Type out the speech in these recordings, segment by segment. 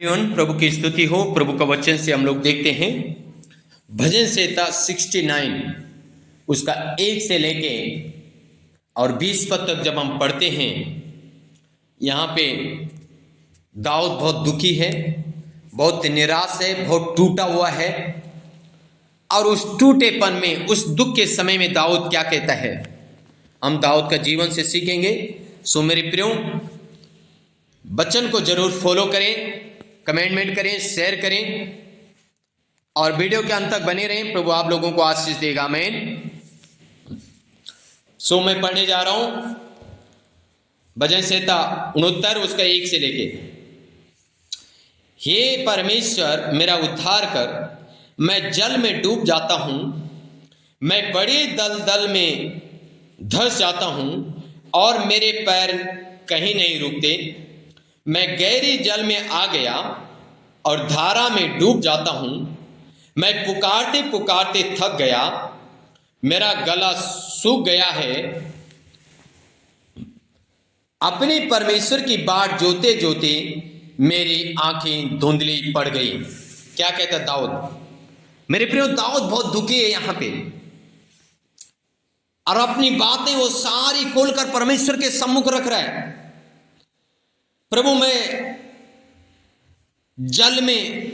प्रभु की स्तुति हो। प्रभु का वचन से हम लोग देखते हैं भजन संहिता 69 उसका 1 से लेके और 20 पद तक जब हम पढ़ते हैं, यहाँ पे दाऊद बहुत दुखी है, बहुत निराश है, बहुत टूटा हुआ है। और उस टूटेपन में, उस दुख के समय में दाऊद क्या कहता है, हम दाऊद का जीवन से सीखेंगे। सो मेरे प्रियो, वचन को जरूर फॉलो करें, कमेंटमेंट करें, शेयर करें और वीडियो के अंत तक बने रहें। प्रभु आप लोगों को आशीष देगा। आमीन। सो मैं पढ़ने जा रहा हूं भजन संहिता 69 उसका 1 से लेके। हे परमेश्वर मेरा उद्धार कर, मैं जल में डूब जाता हूं, मैं बड़े दलदल में धंस जाता हूं और मेरे पैर कहीं नहीं रुकते। मैं गहरे जल में आ गया और धारा में डूब जाता हूं। मैं पुकारते पुकारते थक गया, मेरा गला सूख गया है। अपने परमेश्वर की बाट जोते जोते मेरी आंखें धुंधली पड़ गई। क्या कहता दाऊद? मेरे प्रियो, दाऊद बहुत दुखी है यहां पे और अपनी बातें वो सारी खोलकर परमेश्वर के सम्मुख रख रहा है। प्रभु मैं जल में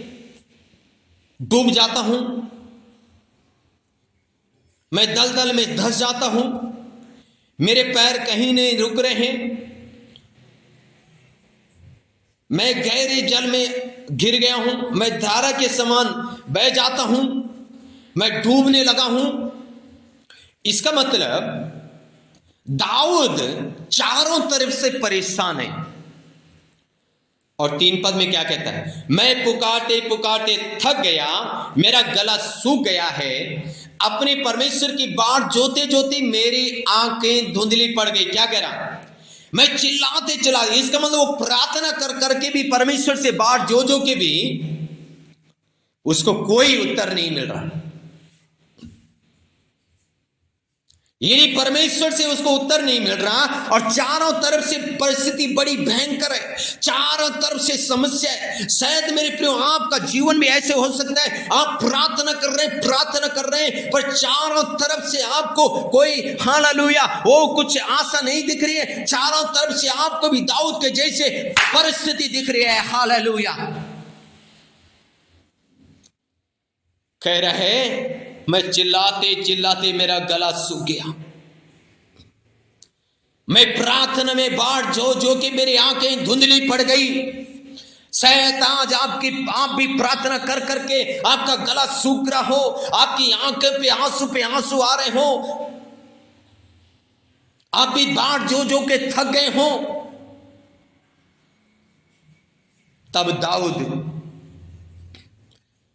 डूब जाता हूं, मैं दलदल में धंस जाता हूं, मेरे पैर कहीं नहीं रुक रहे हैं। मैं गहरे जल में गिर गया हूं, मैं धारा के समान बह जाता हूं, मैं डूबने लगा हूं। इसका मतलब दाऊद चारों तरफ से परेशान है। और 3 पद में क्या कहता है? मैं पुकारते पुकारते थक गया, मेरा गला सूख गया है। अपने परमेश्वर की बाट जोते जोते मेरी आंखें धुंधली पड़ गई। क्या कह रहा? मैं चिल्लाते चिल्लाते, इसका मतलब वो प्रार्थना कर करके भी, परमेश्वर से बाट जो जो के भी उसको कोई उत्तर नहीं मिल रहा। यदि परमेश्वर से उसको उत्तर नहीं मिल रहा और चारों तरफ से परिस्थिति बड़ी भयंकर है, चारों तरफ से समस्या है। शायद मेरे प्रियो आपका जीवन भी ऐसे हो सकता है, आप प्रार्थना कर रहे हैं पर चारों तरफ से आपको कोई हालेलुया वो कुछ आशा नहीं दिख रही है। चारों तरफ से आपको भी दाऊद के जैसे परिस्थिति दिख रही है। हालेलुया। कह रहे मैं चिल्लाते चिल्लाते मेरा गला सूख गया, मैं प्रार्थना में बाट जो जो के मेरी आंखें धुंधली पड़ गई। शायद आज आप भी प्रार्थना कर करके आपका गला सूख रहा हो, आपकी आंखें पे आंसू आ रहे हो, आप भी बाट जो जो के थक गए हो। तब दाऊद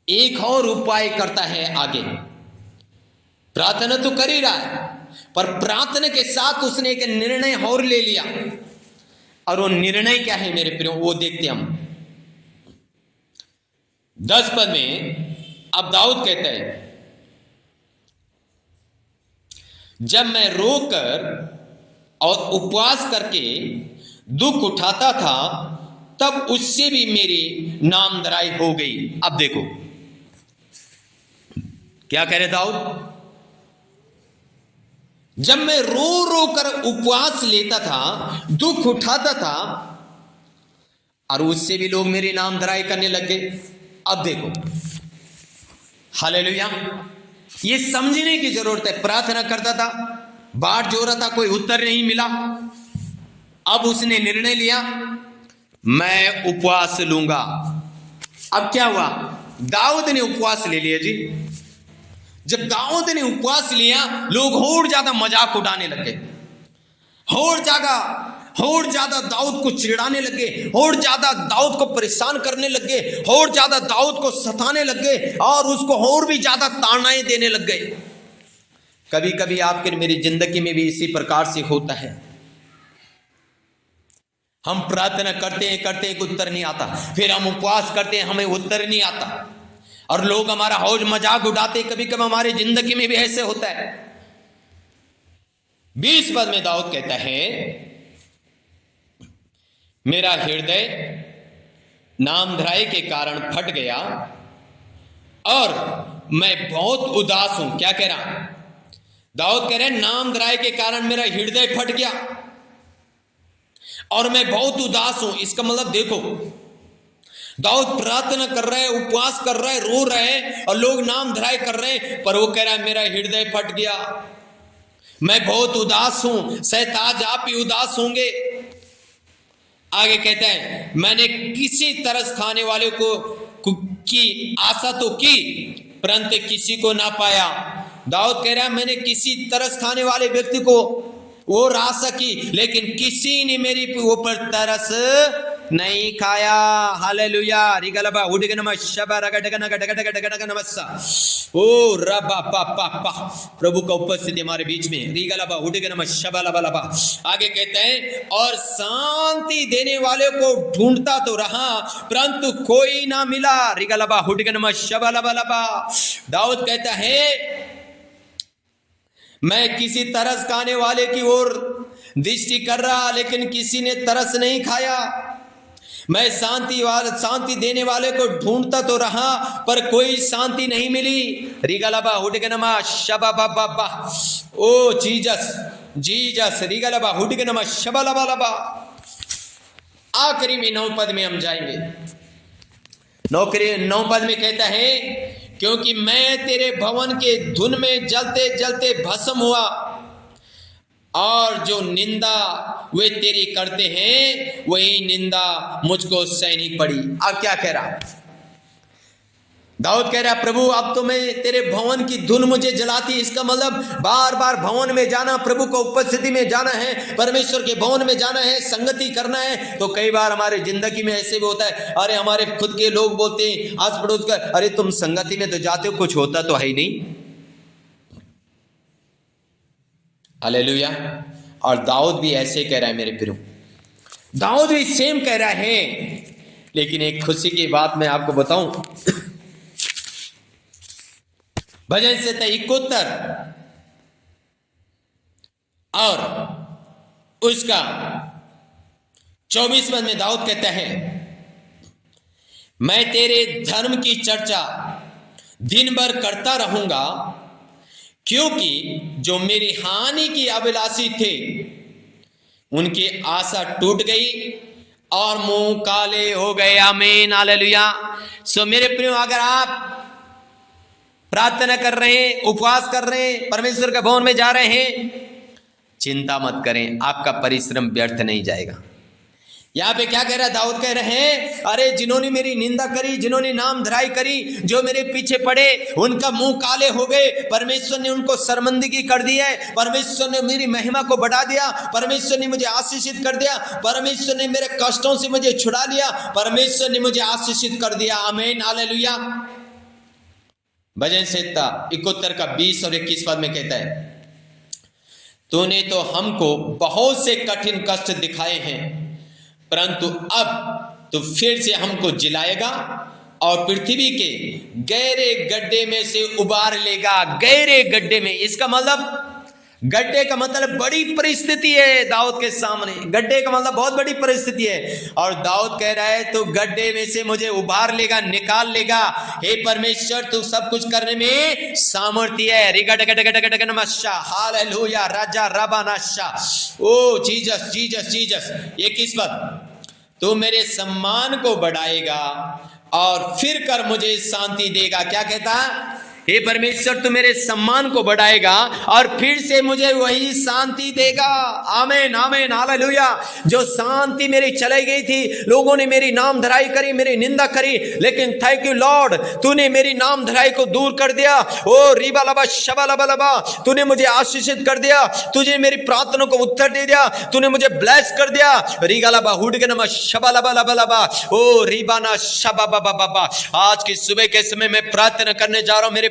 एक और उपाय करता है आगे। प्रार्थना तो कर ही रहा है पर प्रार्थना के साथ उसने एक निर्णय और ले लिया। और वो निर्णय क्या है मेरे प्रियो, वो देखते हम 10 पद में। अब दाऊद कहता है, जब मैं रोकर और उपवास करके दुख उठाता था तब उससे भी मेरी नामधराई हो गई। अब देखो क्या कह रहे दाऊद? जब मैं रो रो कर उपवास लेता था, दुख उठाता था और उससे भी लोग मेरी नामधराई करने लगे। अब देखो हालेलुया, ये समझने की जरूरत है। प्रार्थना करता था, बाट जो रहा था, कोई उत्तर नहीं मिला। अब उसने निर्णय लिया, मैं उपवास लूंगा। अब क्या हुआ? दाऊद ने उपवास ले लिया जी। जब दाऊद ने उपवास लिया, लोग और ज्यादा मजाक उड़ाने लगे, और ज्यादा दाऊद को चिढ़ाने लगे, और ज्यादा दाऊद को परेशान करने लगे, और ज्यादा दाऊद को सताने लगे और उसको और भी ज्यादा ताड़नाएं देने लग गए। कभी कभी आपके मेरी जिंदगी में भी इसी प्रकार से होता है। हम प्रार्थना करते हैं उत्तर नहीं आता, फिर हम उपवास करते हैं, हमें उत्तर नहीं आता और लोग हमारा हौज मजाक उड़ाते। कभी कभी हमारी जिंदगी में भी ऐसे होता है। 20 पद में दाऊद कहता है, मेरा हृदय नामधराई के कारण फट गया और मैं बहुत उदास हूं। क्या कह रहा? दाऊद कह रहे हैं नामधराई के कारण मेरा हृदय फट गया और मैं बहुत उदास हूं। इसका मतलब देखो, दाऊद प्रार्थना कर रहे हैं, उपवास कर रहे हैं, रो रहे हैं और लोग नामधराई कर रहे हैं, पर वो कह रहा है मेरा हृदय फट गया, मैं बहुत उदास हूं। शायद आज आप भी उदास होंगे। आगे कहता है मैंने किसी तरस खाने वाले को की आशा तो की परंतु किसी को ना पाया। दाऊद कह रहा है मैंने किसी तरस खाने वाले व्यक्ति को और आशा की, लेकिन किसी ने मेरी ऊपर तरस नहीं खाया। हालेलुया। रिगलबा हुडगनम शबा रगडगन गडगडगडगडगन नमस्सा। ओ रबा पा पा पा, प्रभु का उपस्थिति हमारे बीच में। रिगलबा हुडगनम शबा लबा लबा। आगे कहते हैं और शांति देने वाले को ढूंढता तो रहा परंतु कोई ना मिला। रिगलबा हुडगनम शबा लबा लबा। दाऊद कहता है मैं किसी तरस खाने वाले की ओर दृष्टि कर रहा लेकिन किसी ने तरस नहीं खाया। मैं शांति देने वाले को ढूंढता तो रहा पर कोई शांति नहीं मिली। रिगलबा हुडगनमा शबा बाबा बा। ओ जीसस जीसस। रिगलबा हुडगनमा शबा लबा लबा। आखिरी में 9 पद में हम जाएंगे। 9 पद में कहता है क्योंकि मैं तेरे भवन के धुन में जलते जलते भस्म हुआ और जो निंदा वे तेरी करते हैं वही निंदा मुझको सहनी पड़ी। अब क्या कह रहा? दाऊद कह रहा प्रभु अब तो मैं तेरे भवन की धुन मुझे जलाती। इसका मतलब बार बार भवन में जाना, प्रभु को उपस्थिति में जाना है, परमेश्वर के भवन में जाना है, संगति करना है। तो कई बार हमारे जिंदगी में ऐसे भी होता है, अरे हमारे खुद के लोग बोलते हैं आस पड़ोस का, अरे तुम संगति में तो जाते हो, कुछ होता तो है ही नहीं। हालेलुया। और दाऊद भी ऐसे कह रहा है मेरे प्रियो, दाऊद भी सेम कह रहा है। लेकिन एक खुशी की बात मैं आपको बताऊं, भजन से 71 और उसका 24 पद में दाऊद कहता है मैं तेरे धर्म की चर्चा दिन भर करता रहूंगा क्योंकि जो मेरी हानि की अभिलाषी थे उनकी आशा टूट गई और मुंह काले हो गए। आमीन हालेलुया। सो मेरे प्रियो, अगर आप प्रार्थना कर रहे हैं, उपवास कर रहे हैं, परमेश्वर के भवन में जा रहे हैं, चिंता मत करें, आपका परिश्रम व्यर्थ नहीं जाएगा। यहां पे क्या कह रहा है दाऊद? कह रहे हैं अरे जिन्होंने मेरी निंदा करी, जिन्होंने नाम धराई करी, जो मेरे पीछे पड़े उनका मुंह काले हो गए। परमेश्वर ने उनको शर्मिंदगी कर दी है, परमेश्वर ने मेरी महिमा को बढ़ा दिया, परमेश्वर ने मुझे आशीषित कर दिया, परमेश्वर ने मेरे कष्टों से मुझे छुड़ा लिया, परमेश्वर ने मुझे आशीषित कर दिया। आमीन हालेलुया। भजन संहिता 71 का 20 और 21 पद में कहता है तूने तो हमको बहुत से कठिन कष्ट दिखाए हैं परंतु अब तो फिर से हमको जिलाएगा और पृथ्वी के गहरे गड्ढे में से उबार लेगा। गहरे गड्ढे में, इसका मतलब गड्ढे का मतलब बड़ी परिस्थिति है दाऊद के सामने। गड्ढे का मतलब बहुत बड़ी परिस्थिति है और दाऊद कह रहा है तो गड्ढे में से मुझे उबार लेगा, निकाल लेगा। हे परमेश्वर तू सब कुछ करने में सामर्थ्य है। रिगडगडगडगडगनमस्सा। हालेलुया। राजा रबानाशा। ओ जीसस जीसस जीसस। 21 पद तू मेरे सम्मान को बढ़ाएगा और फिर कर मुझे शांति देगा। क्या कहता? हे परमेश्वर तू मेरे सम्मान को बढ़ाएगा और फिर से मुझे वही शांति देगा। आमीन आमीन हालेलुया। जो शांति मेरी चली गई थी, लोगों ने मेरी नाम धराई करी, मेरी निंदा करी, लेकिन थैंक यू लॉर्ड, तूने मेरी नाम धराई को दूर कर दिया। ओ रिबा लबा शबा लबा लबा, तूने मुझे आशीषित कर दिया, तुझे मेरी प्रार्थना को उत्तर दे दिया, तूने मुझे ब्लेस कर दिया। रिगा लबा हुडगनमा शबा लबा लबा लबा। ओ रिबाना शबा बाबा बाबा। आज की सुबह के समय में प्रार्थना करने जा रहा हूं मेरे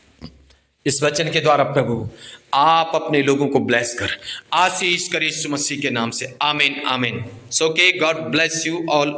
इस वचन के द्वारा प्रभु आप अपने लोगों को ब्लेस कर, आशीष कर यीशु मसीह के नाम से। आमीन आमीन। सो के गॉड ब्लेस यू ऑल।